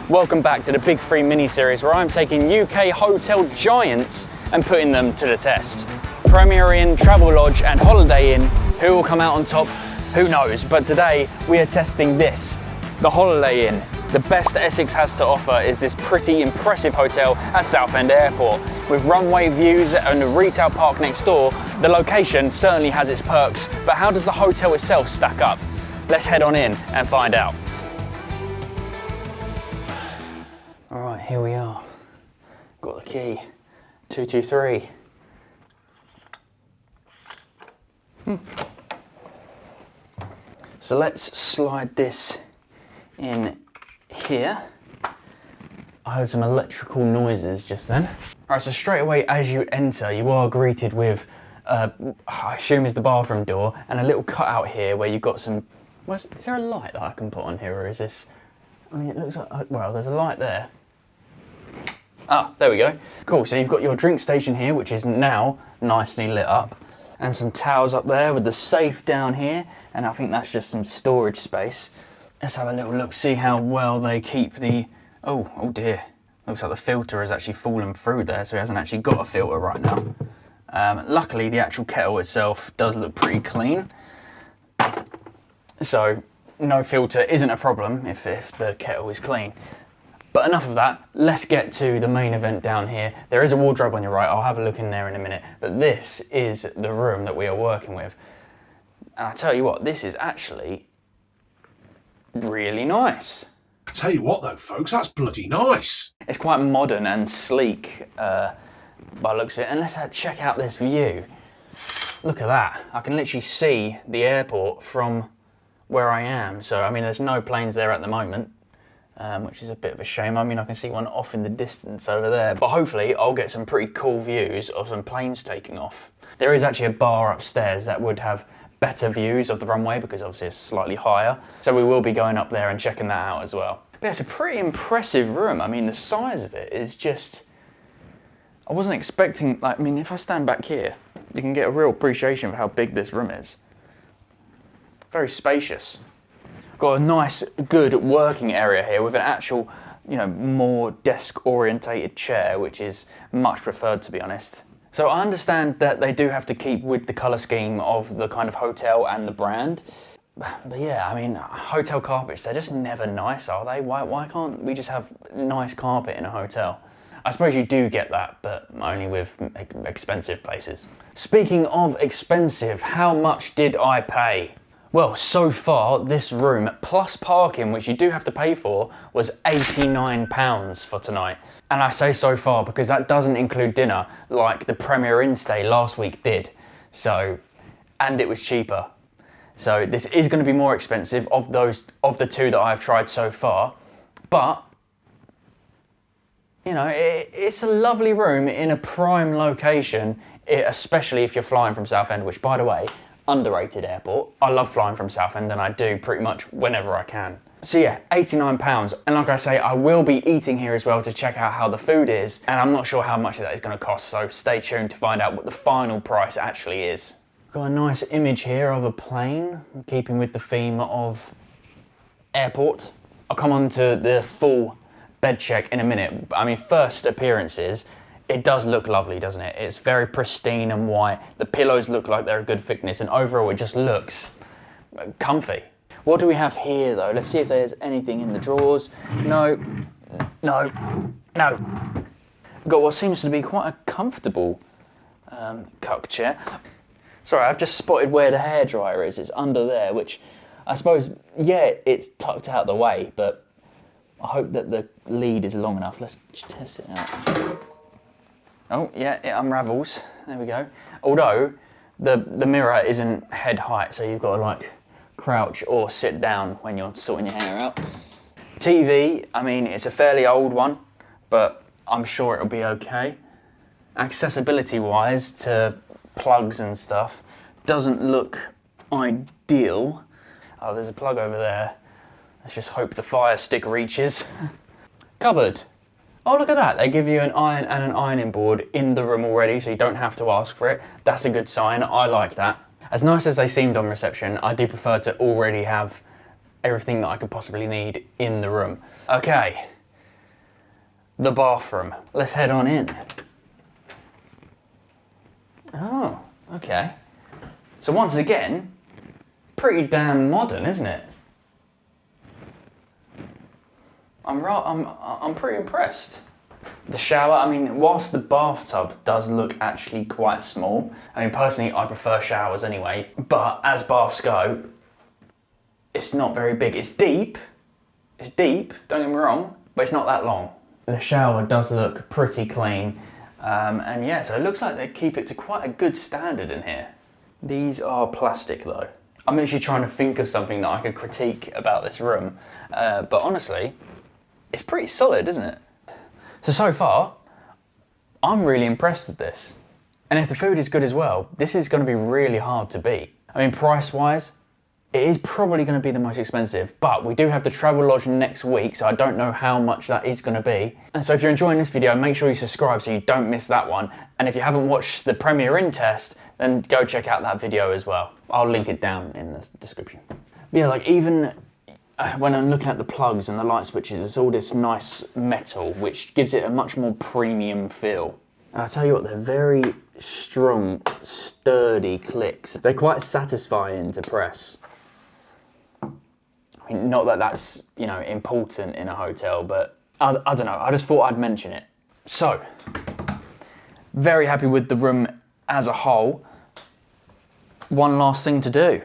Welcome back to the Big Three mini-series where I'm taking UK hotel giants and putting them to the test. Premier Inn, Travelodge and Holiday Inn, who will come out on top, who knows, but today we are testing this, the Holiday Inn. The best Essex has to offer is this pretty impressive hotel at Southend Airport. With runway views and a retail park next door, the location certainly has its perks, but how does the hotel itself stack up? Let's head on in and find out. All right, here we are. Got the key, 223. So let's slide this in here. I heard some electrical noises just then. All right, so straight away as you enter, you are greeted with, I assume is the bathroom door, and a little cutout here where you've got some, is there a light that I can put on here, or is this, I mean, it looks like, well, there's a light there. Ah, there we go. Cool, so you've got your drink station here, which is now nicely lit up, and some towels up there with the safe down here, and I think that's just some storage space. Let's have a little look, see how well they keep the, oh dear. Looks like the filter has actually fallen through there, so it hasn't actually got a filter right now. Luckily, the actual kettle itself does look pretty clean. So, no filter isn't a problem if the kettle is clean. But enough of that, let's get to the main event down here. There is a wardrobe on your right, I'll have a look in there in a minute, but this is the room that we are working with. And I tell you what, this is actually really nice. I tell you what though, folks, that's bloody nice. It's quite modern and sleek by the looks of it. And let's check out this view. Look at that. I can literally see the airport from where I am. So, I mean, there's no planes there at the moment, which is a bit of a shame. I mean, I can see one off in the distance over there, but hopefully I'll get some pretty cool views of some planes taking off. There is actually a bar upstairs that would have better views of the runway because obviously it's slightly higher. So we will be going up there and checking that out as well. But yeah, it's a pretty impressive room. I mean, the size of it is just, I wasn't expecting, like, I mean, if I stand back here, you can get a real appreciation of how big this room is. Very spacious. Got a nice, good working area here with an actual, you know, more desk-orientated chair, which is much preferred, to be honest. So I understand that they do have to keep with the colour scheme of the kind of hotel and the brand. But yeah, I mean, hotel carpets, they're just never nice, are they? Why can't we just have nice carpet in a hotel? I suppose you do get that, but only with expensive places. Speaking of expensive, how much did I pay? Well, so far, this room, plus parking, which you do have to pay for, was £89 for tonight. And I say so far because that doesn't include dinner, like the Premier Inn stay last week did. So, and it was cheaper. So this is going to be more expensive of the two that I've tried so far. But, you know, it's a lovely room in a prime location, especially if you're flying from Southend, which, by the way, underrated airport. I love flying from Southend and I do pretty much whenever I can. So yeah, £89. And like I say, I will be eating here as well to check out how the food is. And I'm not sure how much that is going to cost. So stay tuned to find out what the final price actually is. Got a nice image here of a plane, keeping with the theme of airport. I'll come on to the full bed check in a minute. I mean, first appearances, it does look lovely, doesn't it? It's very pristine and white. The pillows look like they're a good thickness, and overall it just looks comfy. What do we have here though? Let's see if there's anything in the drawers. No. We've got what seems to be quite a comfortable cuck chair. Sorry, I've just spotted where the hairdryer is. It's under there, which I suppose, yeah, it's tucked out the way, but I hope that the lead is long enough. Let's just test it out. Oh yeah, it unravels. There we go. Although the mirror isn't head height, so you've got to like crouch or sit down when you're sorting your hair out. TV, I mean, it's a fairly old one, but I'm sure it'll be okay. Accessibility wise to plugs and stuff doesn't look ideal. Oh, there's a plug over there. Let's just hope the fire stick reaches. Cupboard. Oh, look at that. They give you an iron and an ironing board in the room already, so you don't have to ask for it. That's a good sign. I like that. As nice as they seemed on reception, I do prefer to already have everything that I could possibly need in the room. Okay, the bathroom. Let's head on in. Oh, okay. So once again, pretty damn modern, isn't it? I'm pretty impressed. The shower, I mean, whilst the bathtub does look actually quite small, I mean, personally, I prefer showers anyway, but as baths go, it's not very big. It's deep, don't get me wrong, but it's not that long. The shower does look pretty clean, and yeah, so it looks like they keep it to quite a good standard in here. These are plastic though. I'm actually trying to think of something that I could critique about this room, but honestly, it's pretty solid, isn't it? So far, I'm really impressed with this. And if the food is good as well, this is going to be really hard to beat. I mean, price-wise, it is probably going to be the most expensive, but we do have the Travelodge next week, so I don't know how much that is going to be. And so if you're enjoying this video, make sure you subscribe so you don't miss that one. And if you haven't watched the Premier Inn test, then go check out that video as well. I'll link it down in the description. But yeah, like even when I'm looking at the plugs and the light switches, it's all this nice metal, which gives it a much more premium feel. And I tell you what, they're very strong, sturdy clicks. They're quite satisfying to press. I mean, not that that's, you know, important in a hotel, but I don't know, I just thought I'd mention it. So, very happy with the room as a whole. One last thing to do.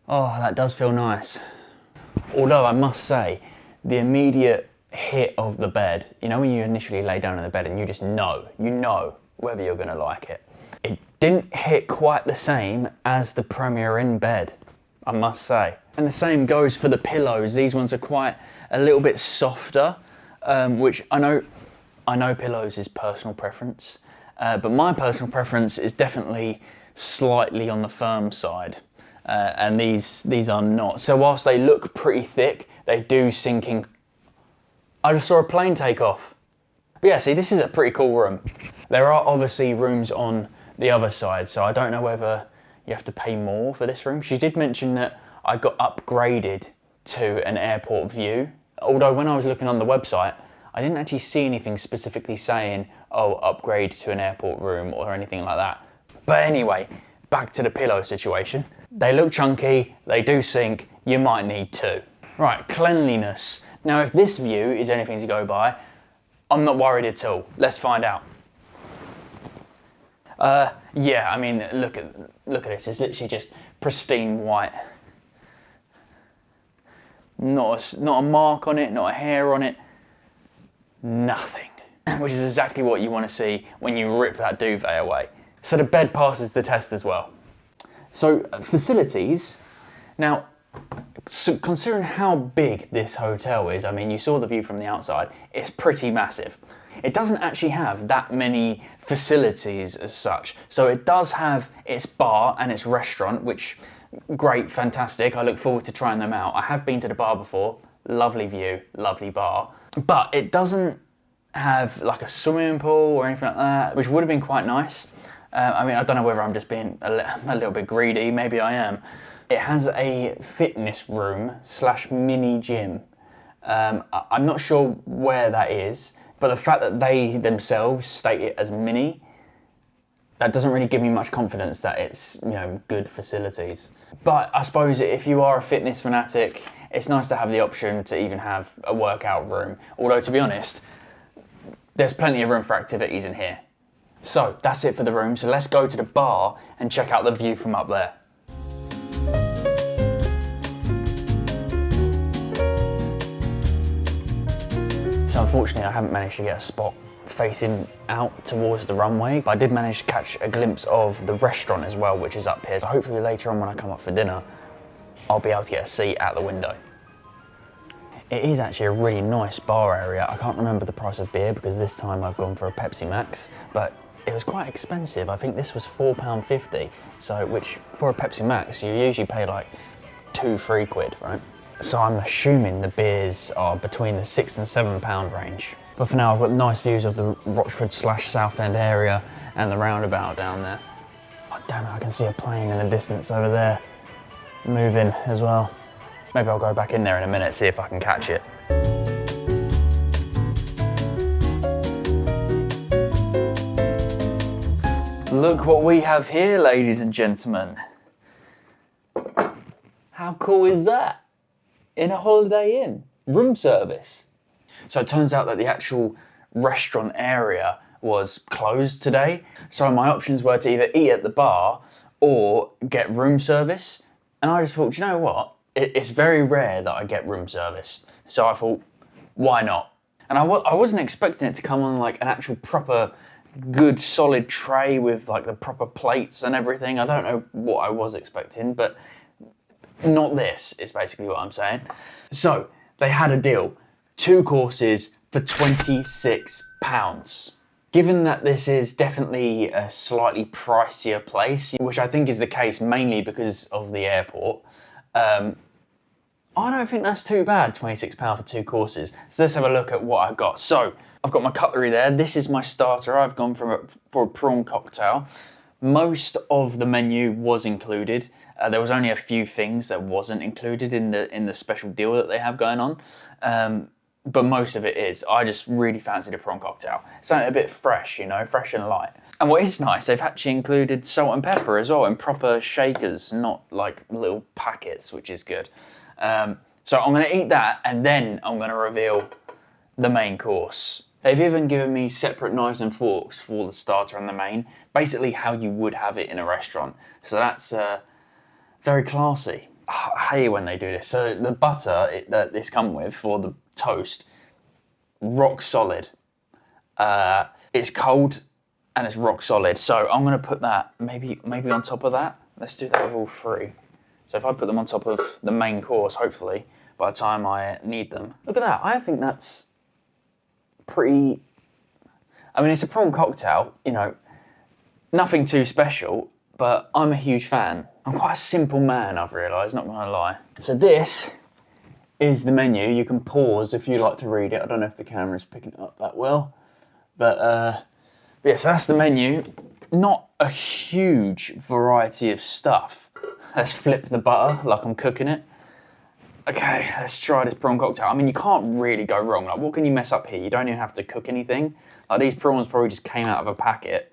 Oh, that does feel nice. Although I must say, the immediate hit of the bed, you know when you initially lay down in the bed and you just know, whether you're gonna like it. It didn't hit quite the same as the Premier Inn bed, I must say. And the same goes for the pillows. These ones are quite a little bit softer, which I know pillows is personal preference, but my personal preference is definitely slightly on the firm side. And these are not. So whilst they look pretty thick, they do sink in. I just saw a plane take off. But yeah, see, this is a pretty cool room. There are obviously rooms on the other side, so I don't know whether you have to pay more for this room. She did mention that I got upgraded to an airport view, although when I was looking on the website, I didn't actually see anything specifically saying, oh, upgrade to an airport room or anything like that. But anyway, back to the pillow situation. They look chunky, they do sink, you might need two. Right, cleanliness. Now if this view is anything to go by, I'm not worried at all. Let's find out. Yeah, I mean, look at this. It's literally just pristine white. Not a mark on it, not a hair on it. Nothing. Which is exactly what you want to see when you rip that duvet away. So the bed passes the test as well. So facilities, now considering how big this hotel is, I mean, you saw the view from the outside, it's pretty massive. It doesn't actually have that many facilities as such. So it does have its bar and its restaurant, which great, fantastic. I look forward to trying them out. I have been to the bar before, lovely view, lovely bar, but it doesn't have like a swimming pool or anything like that, which would have been quite nice. I mean, I don't know whether I'm just being a little bit greedy, maybe I am. It has a fitness room / mini gym. I'm not sure where that is, but the fact that they themselves state it as mini, that doesn't really give me much confidence that it's, you know, good facilities. But I suppose if you are a fitness fanatic, it's nice to have the option to even have a workout room. Although, to be honest, there's plenty of room for activities in here. So that's it for the room, so let's go to the bar and check out the view from up there. So unfortunately I haven't managed to get a spot facing out towards the runway, but I did manage to catch a glimpse of the restaurant as well, which is up here. So hopefully later on when I come up for dinner, I'll be able to get a seat out the window. It is actually a really nice bar area. I can't remember the price of beer because this time I've gone for a Pepsi Max, but it was quite expensive. I think this was £4.50, so which for a Pepsi Max you usually pay like £2-3 quid, right? So I'm assuming the beers are between the £6 and £7 range. But for now I've got nice views of the Rochford / Southend area and the roundabout down there. Oh damn it, I can see a plane in the distance over there moving as well. Maybe I'll go back in there in a minute, see if I can catch it. Look what we have here, ladies and gentlemen. How cool is that? In a Holiday Inn, room service. So it turns out that the actual restaurant area was closed today. So my options were to either eat at the bar or get room service. And I just thought, you know what? It's very rare that I get room service. So I thought, why not? And I wasn't expecting it to come on like an actual proper good solid tray with like the proper plates and everything. I don't know what I was expecting, but not this is basically what I'm saying. So they had a deal, 2 courses for £26. Given that this is definitely a slightly pricier place, which I think is the case mainly because of the airport, I don't think that's too bad, £26 for 2 courses. So let's have a look at what I've got. So I've got my cutlery there. This is my starter. I've gone for a prawn cocktail. Most of the menu was included. There was only a few things that wasn't included in the special deal that they have going on. But most of it is. I just really fancied a prawn cocktail. Something a bit fresh, you know, fresh and light. And what is nice, they've actually included salt and pepper as well in proper shakers, not like little packets, which is good. So I'm going to eat that and then I'm going to reveal the main course. They've even given me separate knives and forks for the starter and the main, basically how you would have it in a restaurant. So that's very classy. I hate when they do this. So the butter that this comes with for the toast, rock solid. It's cold and it's rock solid. So I'm going to put that maybe on top of that. Let's do that with all 3. So if I put them on top of the main course, hopefully, by the time I need them. Look at that, I think that's pretty... I mean, it's a prawn cocktail, you know, nothing too special, but I'm a huge fan. I'm quite a simple man, I've realised, not gonna lie. So this is the menu. You can pause if you'd like to read it. I don't know if the camera's picking it up that well, but yeah, so that's the menu. Not a huge variety of stuff. Let's flip the butter like I'm cooking it. Okay, let's try this prawn cocktail. I mean, you can't really go wrong. Like, what can you mess up here? You don't even have to cook anything. Like, these prawns probably just came out of a packet.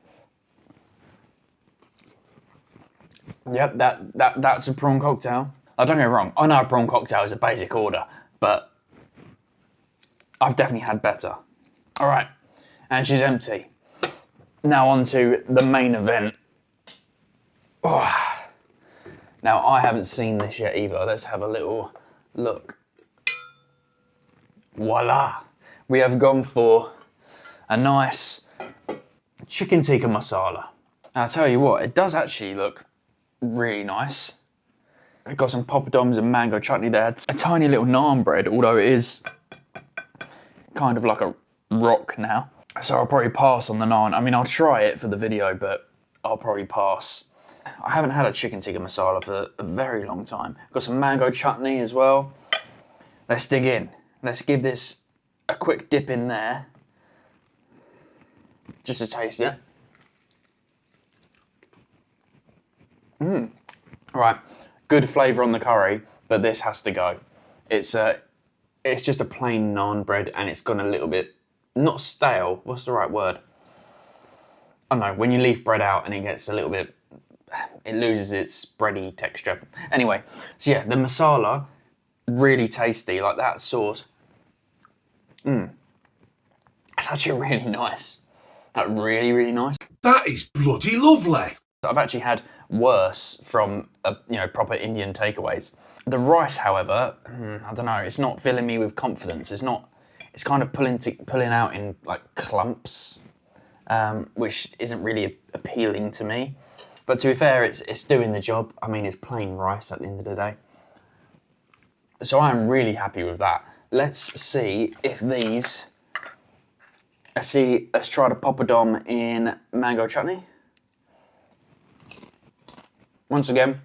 Yep, that's a prawn cocktail. Don't get me wrong, I know a prawn cocktail is a basic order, but I've definitely had better. All right, and she's empty. Now on to the main event. Oh. Now, I haven't seen this yet either. Let's have a little look. Voila! We have gone for a nice chicken tikka masala. I'll tell you what, it does actually look really nice. It's got some poppadoms and mango chutney there. A tiny little naan bread, although it is kind of like a rock now. So I'll probably pass on the naan. I mean, I'll try it for the video, but I'll probably pass. I haven't had a chicken tikka masala for a very long time. Got some mango chutney as well. Let's dig in. Let's give this a quick dip in there. Just to taste it. Right, good flavour on the curry, but this has to go. It's just a plain naan bread and it's gone a little bit, not stale, what's the right word? I don't know, when you leave bread out and it gets a little bit, it loses its bready texture. Anyway, so yeah, the masala, really tasty, like that sauce. It's actually really nice. Like really, really nice. That is bloody lovely. I've actually had worse from proper Indian takeaways. The rice, however, I don't know, it's not filling me with confidence. It's kind of pulling out in like clumps, which isn't really appealing to me. But to be fair, it's doing the job. I mean, it's plain rice at the end of the day. So I'm really happy with that. Let's see if these, let's try the poppadom in mango chutney. Once again,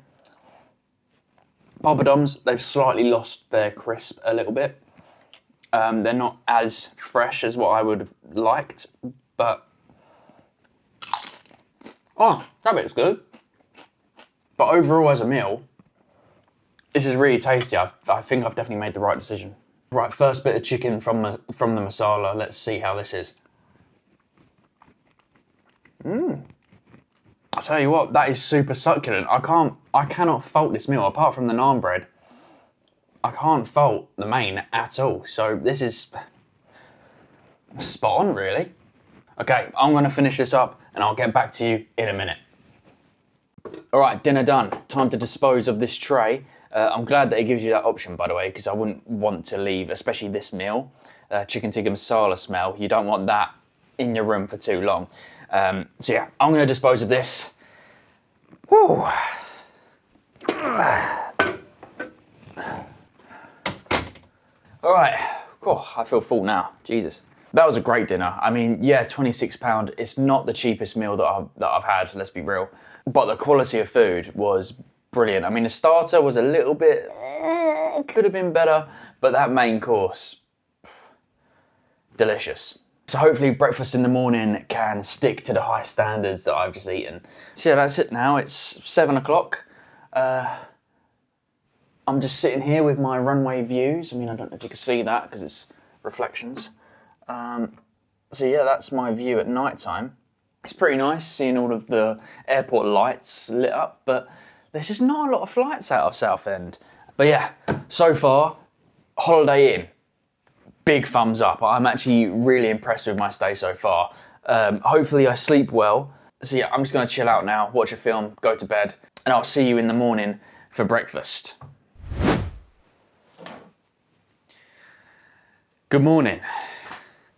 poppadoms, they've slightly lost their crisp a little bit. They're not as fresh as what I would have liked, but oh, that bit's good. But overall as a meal, it's this is really tasty. I think I've definitely made the right decision. Right, first bit of chicken from the masala. Let's see how this is. I tell you what, that is super succulent. I cannot fault this meal apart from the naan bread. I can't fault the main at all. So this is spot on, really. Okay, I'm gonna finish this up and I'll get back to you in a minute. All right, dinner done. Time to dispose of this tray. I'm glad that it gives you that option, by the way, because I wouldn't want to leave, especially this meal, chicken tikka masala smell. You don't want that in your room for too long. So yeah, I'm gonna dispose of this. Woo. All right, oh, I feel full now, Jesus. That was a great dinner. I mean, yeah, £26. It's not the cheapest meal that I've had, let's be real. But the quality of food was brilliant. I mean, the starter was a little bit, could have been better, but that main course, delicious. So hopefully breakfast in the morning can stick to the high standards that I've just eaten. So yeah, that's it now. It's 7 o'clock. I'm just sitting here with my runway views. I mean, I don't know if you can see that because it's reflections. So yeah, that's my view at night time. It's pretty nice seeing all of the airport lights lit up, but there's just not a lot of flights out of Southend. But yeah, so far, Holiday Inn, big thumbs up. I'm actually really impressed with my stay so far. Hopefully I sleep well. So yeah, I'm just gonna chill out now, watch a film, go to bed, and I'll see you in the morning for breakfast. Good morning.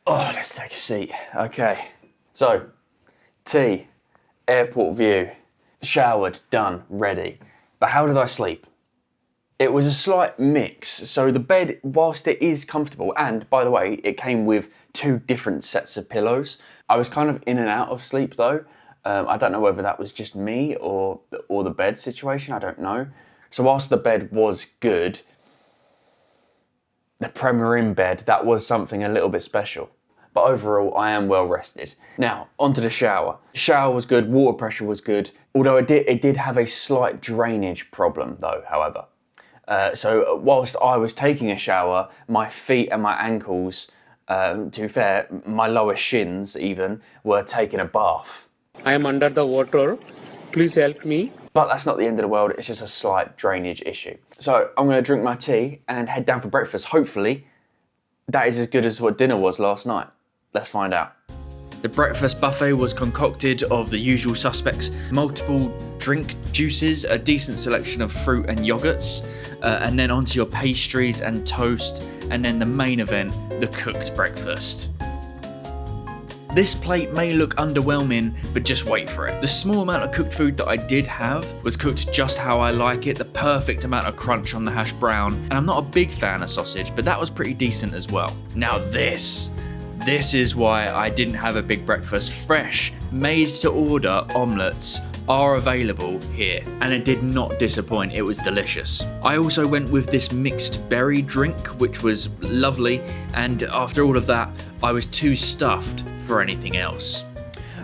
Oh, let's take a seat. Okay, so tea, airport view, showered, done, ready. But how did I sleep? It was a slight mix. So the bed, whilst it is comfortable, and by the way, it came with 2 different sets of pillows. I was kind of in and out of sleep though. I don't know whether that was just me or the bed situation, I don't know. So whilst the bed was good, the Premier Inn bed, that was something a little bit special. But overall, I am well rested. Now, onto the shower. Shower was good, water pressure was good, although it did have a slight drainage problem though, however. So whilst I was taking a shower, my feet and my ankles, to be fair, my lower shins even, were taking a bath. I am under the water. Please help me. But that's not the end of the world, it's just a slight drainage issue. So I'm gonna drink my tea and head down for breakfast. Hopefully, that is as good as what dinner was last night. Let's find out. The breakfast buffet was concocted of the usual suspects, multiple drink juices, a decent selection of fruit and yogurts, and then onto your pastries and toast, and then the main event, the cooked breakfast. This plate may look underwhelming, but just wait for it. The small amount of cooked food that I did have was cooked just how I like it, the perfect amount of crunch on the hash brown, and I'm not a big fan of sausage, but that was pretty decent as well. Now this is why I didn't have a big breakfast. Fresh, made to order omelettes are available here, and it did not disappoint. It was delicious. I also went with this mixed berry drink, which was lovely, and after all of that, I was too stuffed for anything else.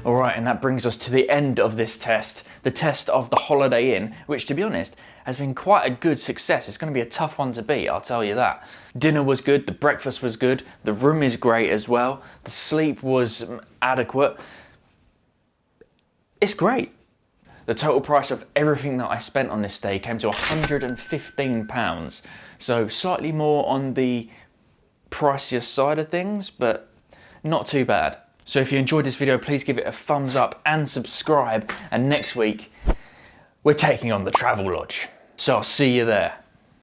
All right, and that brings us to the end of this test, the test of the Holiday Inn, which, to be honest, has been quite a good success. It's going to be a tough one to beat, I'll tell you that. Dinner was good, the breakfast was good, the room is great as well, the sleep was adequate. It's great. The total price of everything that I spent on this stay came to £115, so slightly more on the pricier side of things, but not too bad. So if you enjoyed this video, please give it a thumbs up and subscribe, and next week we're taking on the Travelodge. So I'll see you there.